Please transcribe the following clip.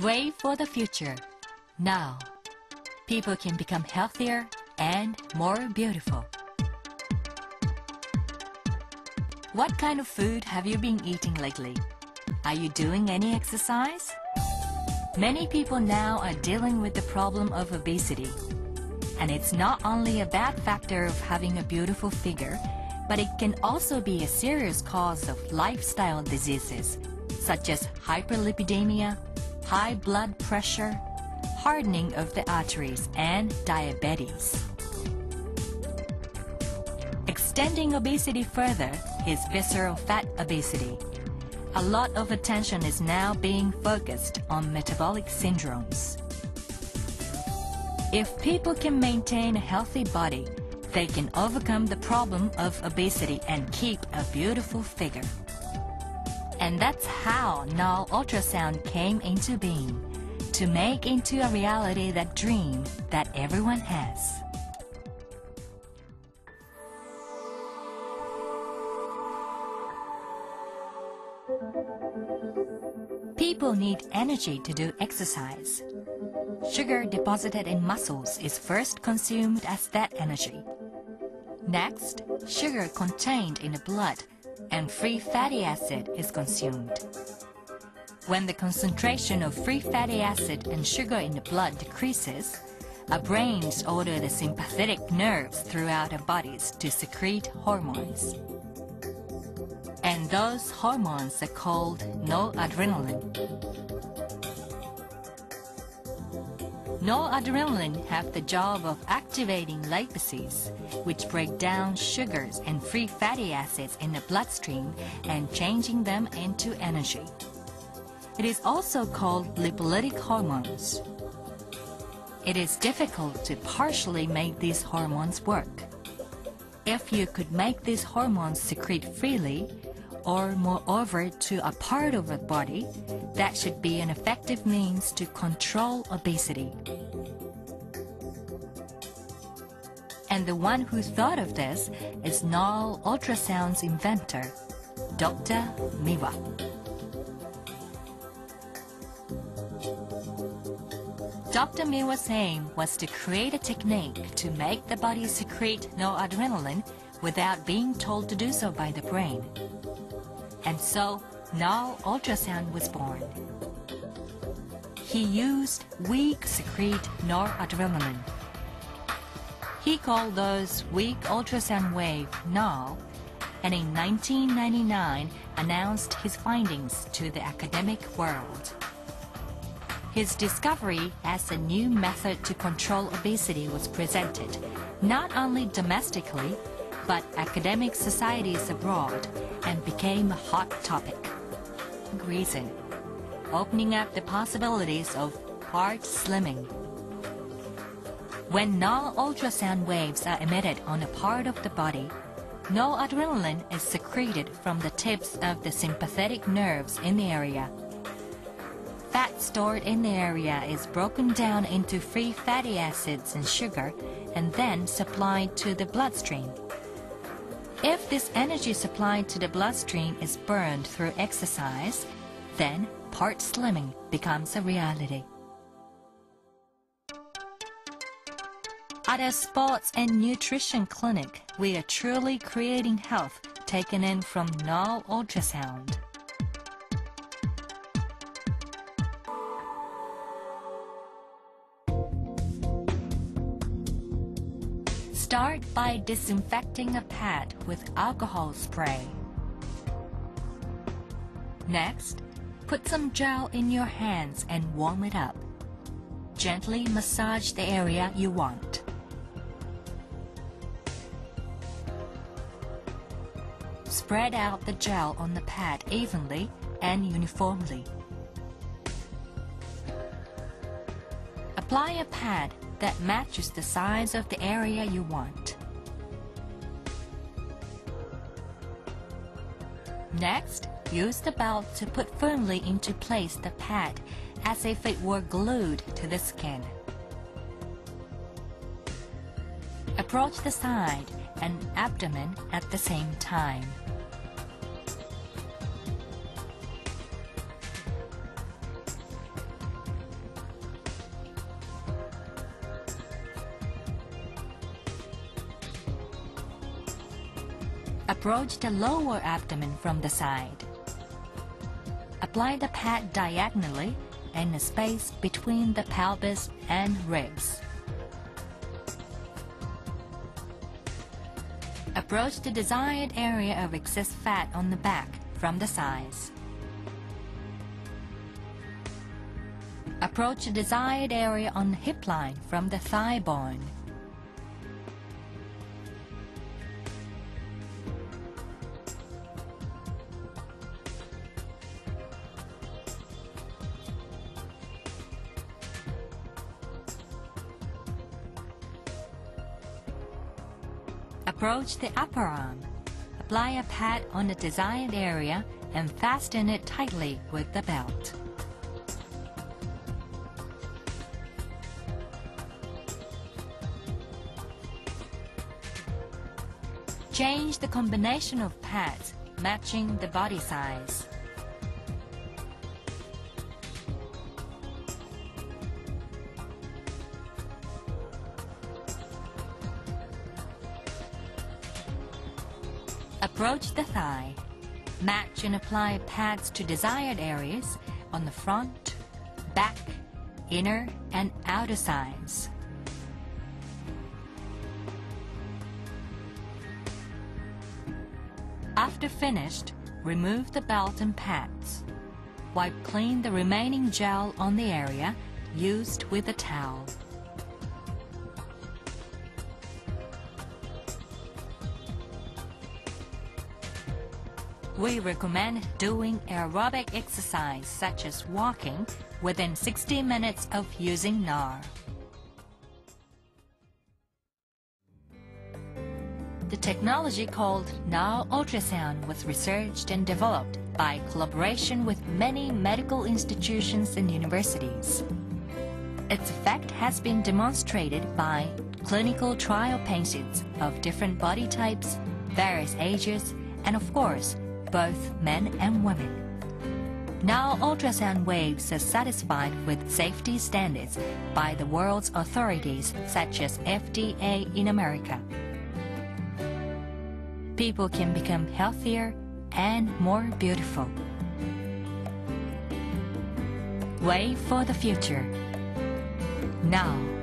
Way for the future. Now, people can become healthier and more beautiful. What kind of food have you been eating lately? Are you doing any exercise? Many people now are dealing with the problem of obesity. And it's not only a bad factor of having a beautiful figure, but it can also be a serious cause of lifestyle diseases, such as hyperlipidemia, high blood pressure, hardening of the arteries, and diabetes. Extending obesity further is visceral fat obesity. A lot of attention is now being focused on metabolic syndromes. If people can maintain a healthy body, they can overcome the problem of obesity and keep a beautiful figure. And that's how Narl Ultrasound came into being, to make into a reality that dream that everyone has. People need energy to do exercise. Sugar deposited in muscles is first consumed as that energy. Next, sugar contained in the blood and free fatty acid is consumed. When the concentration of free fatty acid and sugar in the blood decreases, our brains order the sympathetic nerves throughout our bodies to secrete hormones. And those hormones are called noradrenaline. Noradrenaline have the job of activating lapases, which break down sugars and free fatty acids in the bloodstream and changing them into energy. It is also called lipolytic hormones. It is difficult to partially make these hormones work. If you could make these hormones secrete freely, or moreover to a part of the body, that should be an effective means to control obesity. And the one who thought of this is Narl Ultrasound's inventor, Dr. Miwa. Dr. Miwa's aim was to create a technique to make the body secrete noradrenaline without being told to do so by the brain. And so, Narl Ultrasound was born. He used weak secrete noradrenaline. He called those weak ultrasound wave Narl, and in 1999 announced his findings to the academic world. His discovery as a new method to control obesity was presented, not only domestically, but academic societies abroad, and became a hot topic. Reason: opening up the possibilities of part slimming. When Narl ultrasound waves are emitted on a part of the body, noradrenaline is secreted from the tips of the sympathetic nerves in the area. Fat stored in the area is broken down into free fatty acids and sugar and then supplied to the bloodstream. If this energy supplied to the bloodstream is burned through exercise, then part slimming becomes a reality. At a sports and nutrition clinic, we are truly creating health taken in from Narl Ultrasound. Start by disinfecting a pad with alcohol spray. Next, put some gel in your hands and warm it up. Gently massage the area you want. Spread out the gel on the pad evenly and uniformly. Apply a pad that matches the size of the area you want. Next, use the belt to put firmly into place the pad as if it were glued to the skin. Approach the side and abdomen at the same time. Approach the lower abdomen from the side. Apply the pad diagonally in the space between the pelvis and ribs. Approach the desired area of excess fat on the back from the sides. Approach the desired area on the hip line from the thigh bone. Approach the upper arm. Apply a pad on the desired area and fasten it tightly with the belt. Change the combination of pads, matching the body size. Approach the thigh. Match and apply pads to desired areas on the front, back, inner and outer sides. After finished, remove the belt and pads. Wipe clean the remaining gel on the area used with a towel. We recommend doing aerobic exercise such as walking within 60 minutes of using Narl. The technology called Narl Ultra-som was researched and developed by collaboration with many medical institutions and universities. Its effect has been demonstrated by clinical trial patients of different body types, various ages, and of course, both men and women. Now ultrasound waves are satisfied with safety standards by the world's authorities such as FDA in America. People can become healthier and more beautiful. Way for the future. Now.